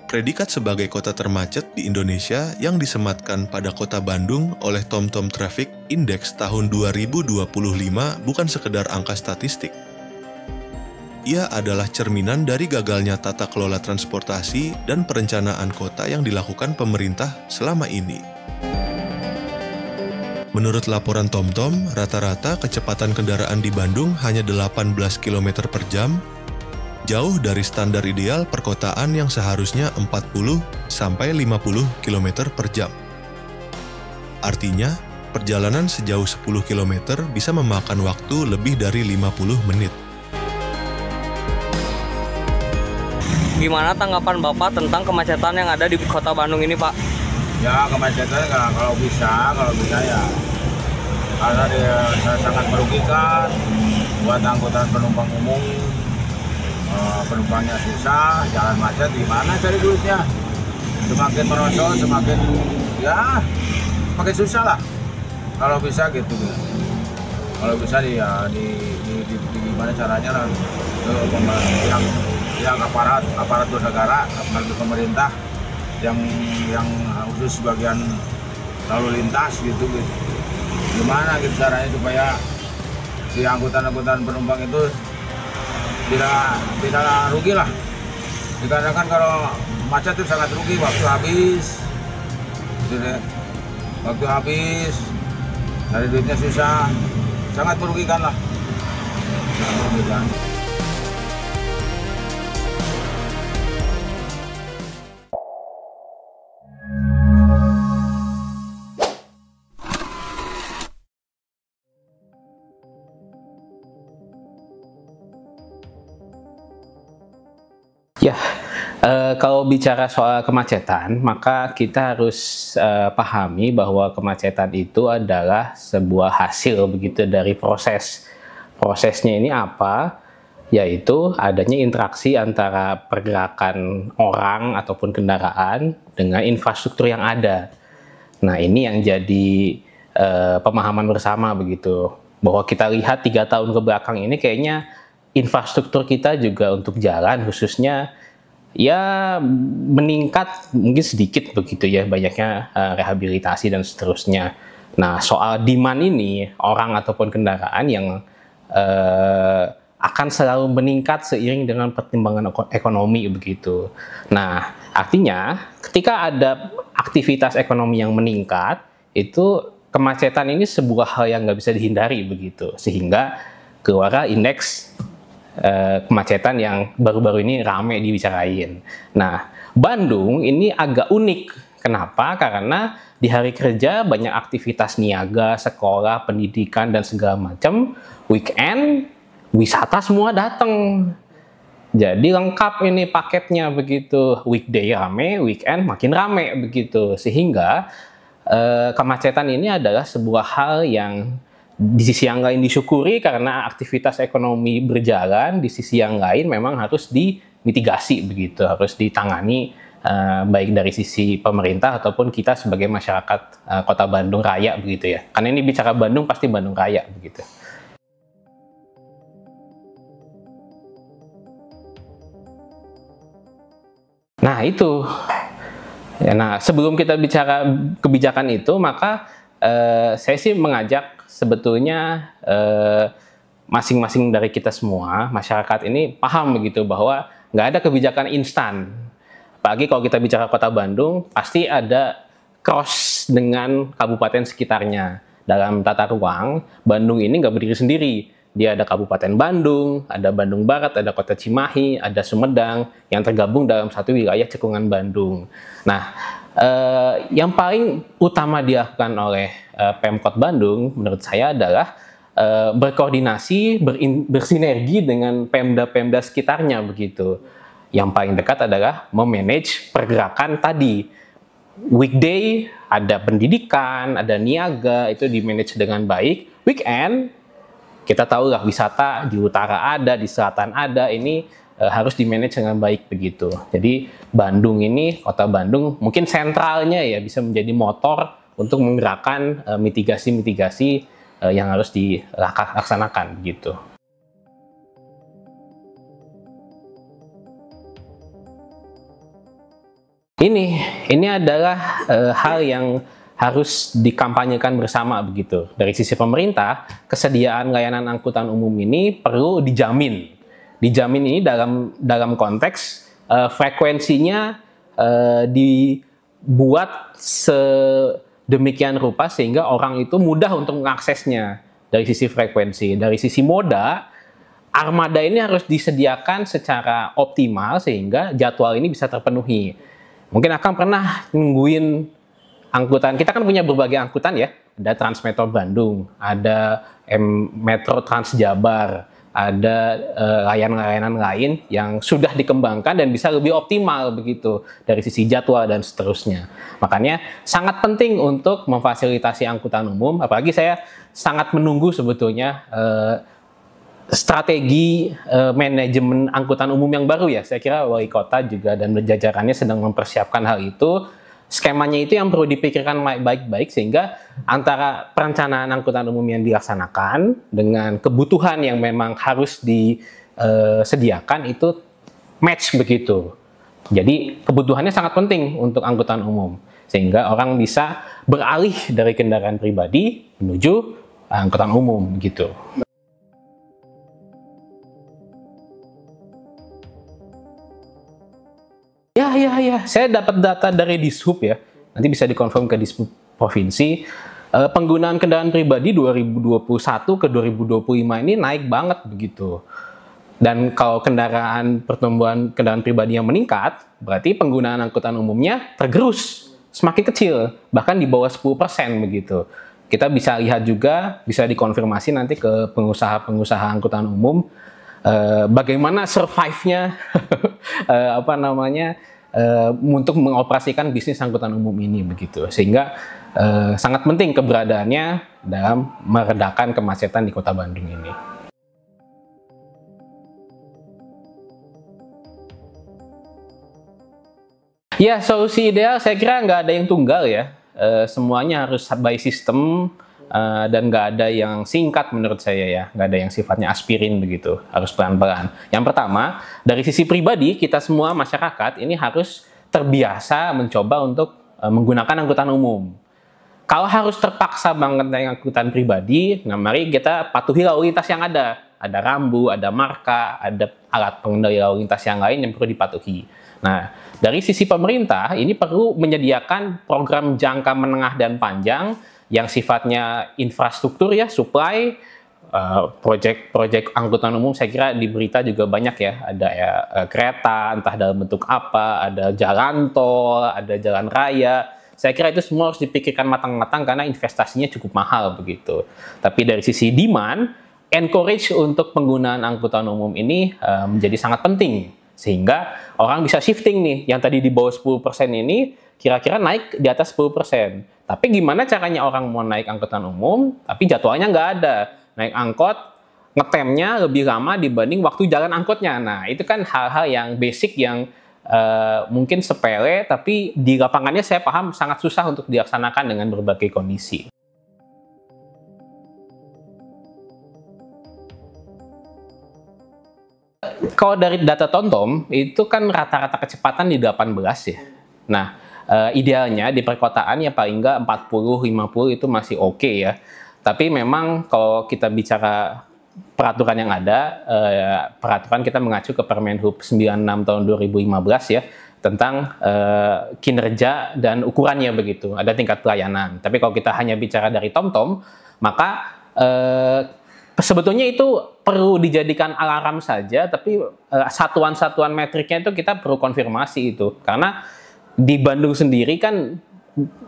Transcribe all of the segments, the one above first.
Predikat sebagai kota termacet di Indonesia yang disematkan pada kota Bandung oleh TomTom Traffic Index tahun 2025 bukan sekedar angka statistik. Ia adalah cerminan dari gagalnya tata kelola transportasi dan perencanaan kota yang dilakukan pemerintah selama ini. Menurut laporan TomTom, rata-rata kecepatan kendaraan di Bandung hanya 18 km per jam, jauh dari standar ideal perkotaan yang seharusnya 40 sampai 50 km per jam. Artinya, perjalanan sejauh 10 km bisa memakan waktu lebih dari 50 menit. Gimana tanggapan Bapak tentang kemacetan yang ada di kota Bandung ini, Pak? Ya, kemacetan kalau bisa ya, karena dia sangat merugikan buat angkutan penumpang umum. Penumpangnya susah, jalan macet, gimana cari duitnya? Semakin merosot, semakin ya makin susah lah. Kalau bisa gitu, kalau bisa di gimana caranya lah, yang aparat bernegara, aparat pemerintah yang khusus bagian lalu lintas gitu. Gimana gitu caranya supaya si angkutan penumpang itu tidak rugi lah. Dikarenakan kalau macet itu sangat rugi, waktu habis, gitu deh. Waktu habis, cari duitnya susah, sangat merugikan lah. Sangat merugikan. Ya, kalau bicara soal kemacetan, maka kita harus pahami bahwa kemacetan itu adalah sebuah hasil begitu dari proses. Prosesnya ini apa? Yaitu adanya interaksi antara pergerakan orang ataupun kendaraan dengan infrastruktur yang ada. Nah, ini yang jadi pemahaman bersama begitu. Bahwa kita lihat 3 tahun ke belakang ini kayaknya infrastruktur kita juga untuk jalan khususnya ya meningkat mungkin sedikit begitu ya, banyaknya rehabilitasi dan seterusnya. Nah, soal demand ini orang ataupun kendaraan yang akan selalu meningkat seiring dengan pertimbangan ekonomi begitu. Nah, artinya ketika ada aktivitas ekonomi yang meningkat, itu kemacetan ini sebuah hal yang nggak bisa dihindari begitu, sehingga keluar indeks kemacetan yang baru-baru ini rame dibicarain. Nah, Bandung ini agak unik. Kenapa? Karena di hari kerja banyak aktivitas niaga, sekolah, pendidikan, dan segala macam. Weekend, wisata semua datang. Jadi lengkap ini paketnya begitu. Weekday rame, weekend makin rame begitu. Sehingga kemacetan ini adalah sebuah hal yang di sisi yang lain disyukuri karena aktivitas ekonomi berjalan, di sisi yang lain memang harus dimitigasi begitu, harus ditangani baik dari sisi pemerintah ataupun kita sebagai masyarakat Kota Bandung Raya begitu ya. Karena ini bicara Bandung pasti Bandung Raya begitu. Nah, itu. Ya, nah, sebelum kita bicara kebijakan itu, maka saya sih mengajak sebetulnya masing-masing dari kita semua, masyarakat ini paham begitu bahwa nggak ada kebijakan instan. Apalagi kalau kita bicara Kota Bandung, pasti ada cross dengan kabupaten sekitarnya. Dalam tata ruang, Bandung ini nggak berdiri sendiri. Dia ada Kabupaten Bandung, ada Bandung Barat, ada Kota Cimahi, ada Sumedang, yang tergabung dalam satu wilayah cekungan Bandung. Nah, yang paling utama dilakukan oleh Pemkot Bandung menurut saya adalah berkoordinasi, bersinergi dengan Pemda-Pemda sekitarnya begitu. Yang paling dekat adalah memanage pergerakan tadi. Weekday ada pendidikan, ada niaga, itu di-manage dengan baik. Weekend, kita tahu lah wisata di utara ada, di selatan ada, ini harus di-manage dengan baik begitu. Jadi Bandung ini, Kota Bandung mungkin sentralnya ya bisa menjadi motor untuk menggerakkan mitigasi-mitigasi yang harus dilaksanakan gitu. Ini adalah hal yang harus dikampanyekan bersama begitu. Dari sisi pemerintah, kesediaan layanan angkutan umum ini perlu dijamin. Dijamin ini dalam konteks frekuensinya dibuat sedemikian rupa sehingga orang itu mudah untuk mengaksesnya dari sisi frekuensi. Dari sisi moda, armada ini harus disediakan secara optimal sehingga jadwal ini bisa terpenuhi. Mungkin Akang pernah nungguin angkutan, kita kan punya berbagai angkutan ya, ada Transmetro Bandung, ada Metro Trans Jabar, ada layanan-layanan lain yang sudah dikembangkan dan bisa lebih optimal begitu dari sisi jadwal dan seterusnya. Makanya sangat penting untuk memfasilitasi angkutan umum, apalagi saya sangat menunggu sebetulnya strategi manajemen angkutan umum yang baru ya. Saya kira wali kota juga dan jajarannya sedang mempersiapkan hal itu. Skemanya itu yang perlu dipikirkan baik-baik sehingga antara perencanaan angkutan umum yang dilaksanakan dengan kebutuhan yang memang harus disediakan itu match begitu. Jadi kebutuhannya sangat penting untuk angkutan umum sehingga orang bisa beralih dari kendaraan pribadi menuju angkutan umum gitu. Ya, saya dapat data dari Dishub ya, nanti bisa dikonfirm ke Dishub Provinsi. Penggunaan kendaraan pribadi 2021 ke 2025 ini naik banget begitu. Dan kalau pertumbuhan kendaraan pribadi yang meningkat, berarti penggunaan angkutan umumnya tergerus, semakin kecil, bahkan di bawah 10% begitu. Kita bisa lihat juga, bisa dikonfirmasi nanti ke pengusaha-pengusaha angkutan umum, bagaimana survive-nya untuk mengoperasikan bisnis angkutan umum ini begitu, sehingga sangat penting keberadaannya dalam meredakan kemacetan di Kota Bandung ini. Ya, solusi ideal saya kira nggak ada yang tunggal ya, semuanya harus by system. Dan nggak ada yang singkat menurut saya ya, nggak ada yang sifatnya aspirin begitu, harus pelan-pelan. Yang pertama, dari sisi pribadi, kita semua masyarakat ini harus terbiasa mencoba untuk menggunakan angkutan umum. Kalau harus terpaksa banget naik angkutan pribadi, nah mari kita patuhi lalu lintas yang ada. Ada rambu, ada marka, ada alat pengendali lalu lintas yang lain yang perlu dipatuhi. Nah, dari sisi pemerintah, ini perlu menyediakan program jangka menengah dan panjang yang sifatnya infrastruktur ya, supply, proyek angkutan umum. Saya kira di berita juga banyak ya, ada ya kereta entah dalam bentuk apa, ada jalan tol, ada jalan raya. Saya kira itu semua harus dipikirkan matang-matang karena investasinya cukup mahal begitu. Tapi dari sisi demand, encourage untuk penggunaan angkutan umum ini menjadi sangat penting sehingga orang bisa shifting nih, yang tadi di bawah 10% ini kira-kira naik di atas 10%. Tapi gimana caranya orang mau naik angkutan umum, tapi jadwalnya nggak ada. Naik angkot, ngetemnya lebih lama dibanding waktu jalan angkotnya. Nah, itu kan hal-hal yang basic yang mungkin sepele, tapi di lapangannya saya paham sangat susah untuk dilaksanakan dengan berbagai kondisi. Kalau dari data TomTom, itu kan rata-rata kecepatan di 18 ya. Nah, idealnya di perkotaan ya paling nggak 40-50 itu masih oke ya. Tapi memang kalau kita bicara peraturan yang ada, peraturan kita mengacu ke Permenhub 96 tahun 2015 ya, tentang kinerja dan ukurannya begitu, ada tingkat pelayanan. Tapi kalau kita hanya bicara dari TomTom, maka sebetulnya itu perlu dijadikan alarm saja, tapi satuan-satuan metriknya itu kita perlu konfirmasi itu. Karena di Bandung sendiri kan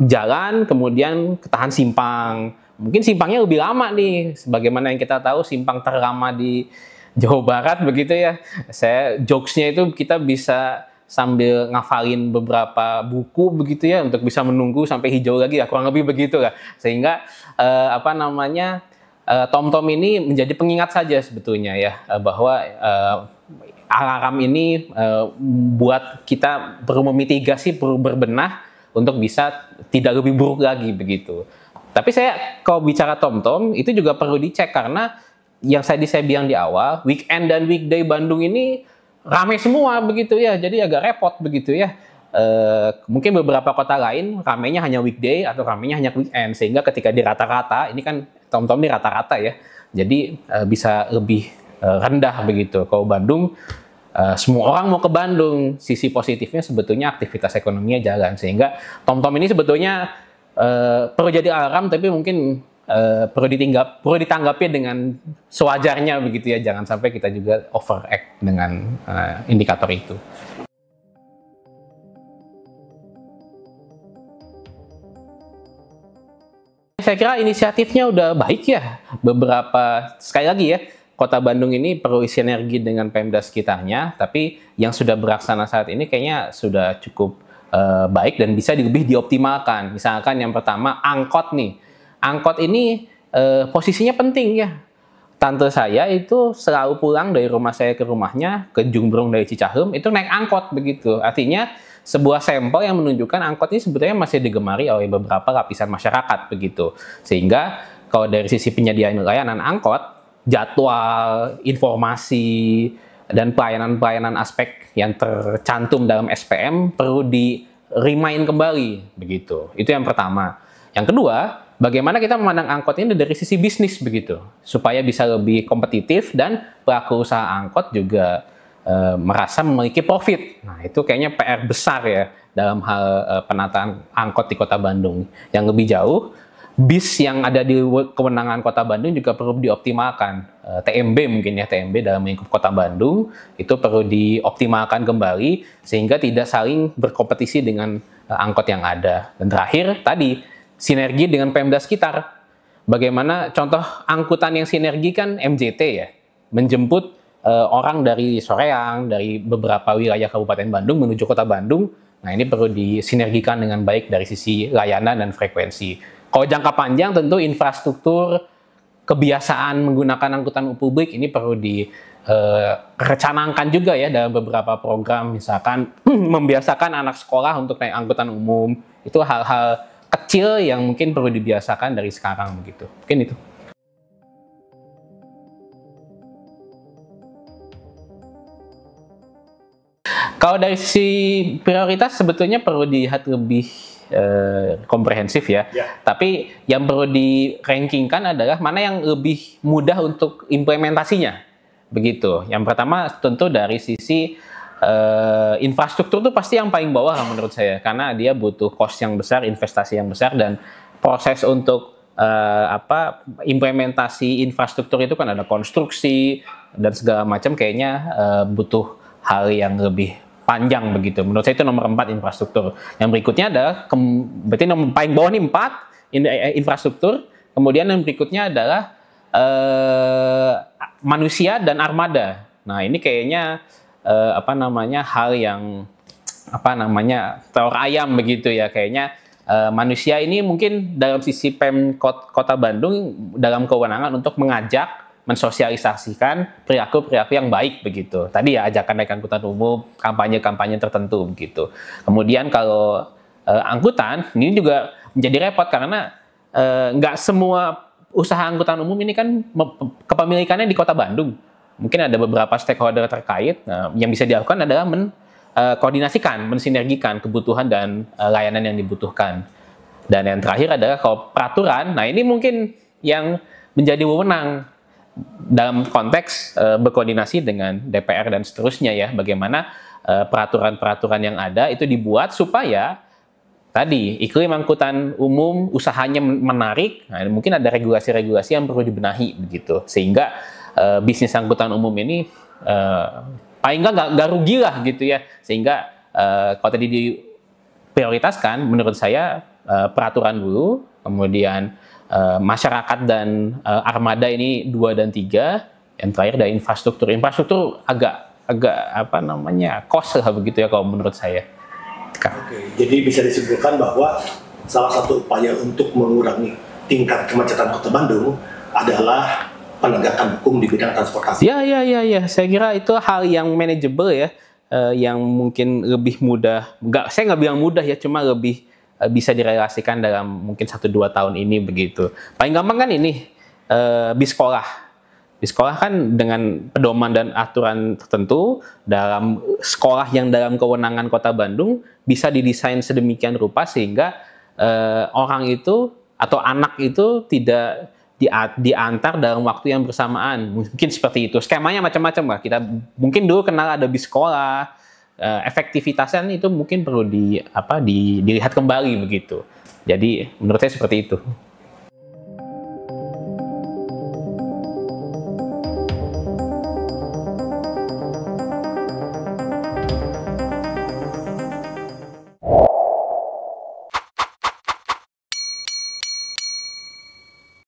jalan, kemudian ketahan simpang. Mungkin simpangnya lebih lama nih, sebagaimana yang kita tahu simpang terlama di Jawa Barat begitu ya. Jokesnya itu kita bisa sambil ngafalin beberapa buku begitu ya, untuk bisa menunggu sampai hijau lagi ya, kurang lebih begitu lah. Sehingga TomTom ini menjadi pengingat saja sebetulnya ya, bahwa alarm ini buat kita perlu memitigasi, perlu berbenah untuk bisa tidak lebih buruk lagi begitu. Tapi saya kalau bicara TomTom itu juga perlu dicek karena yang saya bilang di awal, weekend dan weekday Bandung ini ramai semua begitu ya, jadi agak repot begitu ya. mungkin beberapa kota lain ramainya hanya weekday atau ramainya hanya weekend, sehingga ketika di rata-rata, ini kan TomTom ini rata-rata ya, jadi bisa lebih rendah begitu. Kalau Bandung, semua orang mau ke Bandung, sisi positifnya sebetulnya aktivitas ekonominya jalan, sehingga TomTom ini sebetulnya perlu jadi alarm, tapi mungkin perlu ditanggapi dengan sewajarnya begitu ya, jangan sampai kita juga overact dengan indikator itu. Saya kira inisiatifnya udah baik ya. Sekali lagi ya, Kota Bandung ini perlu sinergi dengan Pemda sekitarnya, tapi yang sudah beraksana saat ini kayaknya sudah cukup baik dan bisa lebih dioptimalkan. Misalkan yang pertama, angkot nih. Angkot ini posisinya penting ya. Tante saya itu selalu pulang dari rumah saya ke rumahnya, ke Jumbrung dari Cicahem, itu naik angkot begitu. Artinya sebuah sampel yang menunjukkan angkot ini sebetulnya masih digemari oleh beberapa lapisan masyarakat begitu. Sehingga kalau dari sisi penyediaan layanan angkot, jadwal, informasi, dan pelayanan-pelayanan aspek yang tercantum dalam SPM perlu di-remind kembali begitu. Itu yang pertama. Yang kedua, bagaimana kita memandang angkot ini dari sisi bisnis begitu, supaya bisa lebih kompetitif dan pelaku usaha angkot juga merasa memiliki profit. Nah, itu kayaknya PR besar ya dalam hal penataan angkot di Kota Bandung. Yang lebih jauh, bis yang ada di kewenangan Kota Bandung juga perlu dioptimalkan. TMB mungkin ya, TMB dalam lingkup Kota Bandung itu perlu dioptimalkan kembali sehingga tidak saling berkompetisi dengan angkot yang ada. Dan terakhir tadi, sinergi dengan Pemda sekitar. Bagaimana contoh angkutan yang sinergi kan MJT ya, menjemput orang dari Soreang, dari beberapa wilayah Kabupaten Bandung menuju Kota Bandung. Nah, ini perlu disinergikan dengan baik dari sisi layanan dan frekuensi. Kalau jangka panjang tentu infrastruktur, kebiasaan menggunakan angkutan publik ini perlu direncanakan juga ya dalam beberapa program, misalkan membiasakan anak sekolah untuk naik angkutan umum. Itu hal-hal kecil yang mungkin perlu dibiasakan dari sekarang begitu. Mungkin itu. Kalau dari sisi prioritas sebetulnya perlu dilihat lebih komprehensif ya. Tapi yang perlu di-rankingkan adalah mana yang lebih mudah untuk implementasinya. Begitu. Yang pertama tentu dari sisi infrastruktur itu pasti yang paling bawah lah menurut saya. Karena dia butuh cost yang besar, investasi yang besar, dan proses untuk implementasi infrastruktur itu kan ada konstruksi dan segala macam, kayaknya butuh hal yang lebih panjang begitu. Menurut saya itu nomor 4 infrastruktur. Yang berikutnya adalah, berarti nomor paling bawah ini 4 infrastruktur. Kemudian yang berikutnya adalah manusia dan armada. Nah, ini kayaknya hal yang telur ayam begitu ya. Kayaknya manusia ini mungkin dalam sisi Pemkot Kota Bandung dalam kewenangan untuk mengajak, mensosialisasikan perilaku-perilaku yang baik begitu. Tadi ya, ajakan naik angkutan umum, kampanye-kampanye tertentu begitu. Kemudian kalau angkutan ini juga menjadi repot karena nggak semua usaha angkutan umum ini kan kepemilikannya di Kota Bandung. Mungkin ada beberapa stakeholder terkait. Yang bisa dilakukan adalah koordinasikan, mensinergikan kebutuhan dan layanan yang dibutuhkan. Dan yang terakhir adalah kalau peraturan. Nah, ini mungkin yang menjadi wewenang dalam konteks berkoordinasi dengan DPR dan seterusnya ya, bagaimana peraturan-peraturan yang ada itu dibuat supaya tadi iklim angkutan umum usahanya menarik. Nah, mungkin ada regulasi-regulasi yang perlu dibenahi begitu, sehingga bisnis angkutan umum ini paling nggak rugi lah gitu ya, sehingga kalau tadi diprioritaskan menurut saya peraturan dulu, kemudian masyarakat dan armada ini 2 dan 3, yang terakhir dari infrastruktur. Infrastruktur agak cost lah begitu ya kalau menurut saya. Oke, jadi bisa disimpulkan bahwa salah satu upaya untuk mengurangi tingkat kemacetan Kota Bandung adalah penegakan hukum di bidang transportasi. Ya. Saya kira itu hal yang manageable ya, yang mungkin lebih mudah. Saya nggak bilang mudah ya, cuma lebih bisa direlasikan dalam mungkin 1-2 tahun ini begitu. Paling gampang kan ini bis sekolah. Di sekolah kan dengan pedoman dan aturan tertentu, dalam sekolah yang dalam kewenangan Kota Bandung bisa didesain sedemikian rupa sehingga orang itu atau anak itu tidak diantar dalam waktu yang bersamaan. Mungkin seperti itu. Skemanya macam-macam lah. Kita mungkin dulu kenal ada bis sekolah, efektivitasnya itu mungkin perlu dilihat kembali begitu. Jadi menurut saya seperti itu.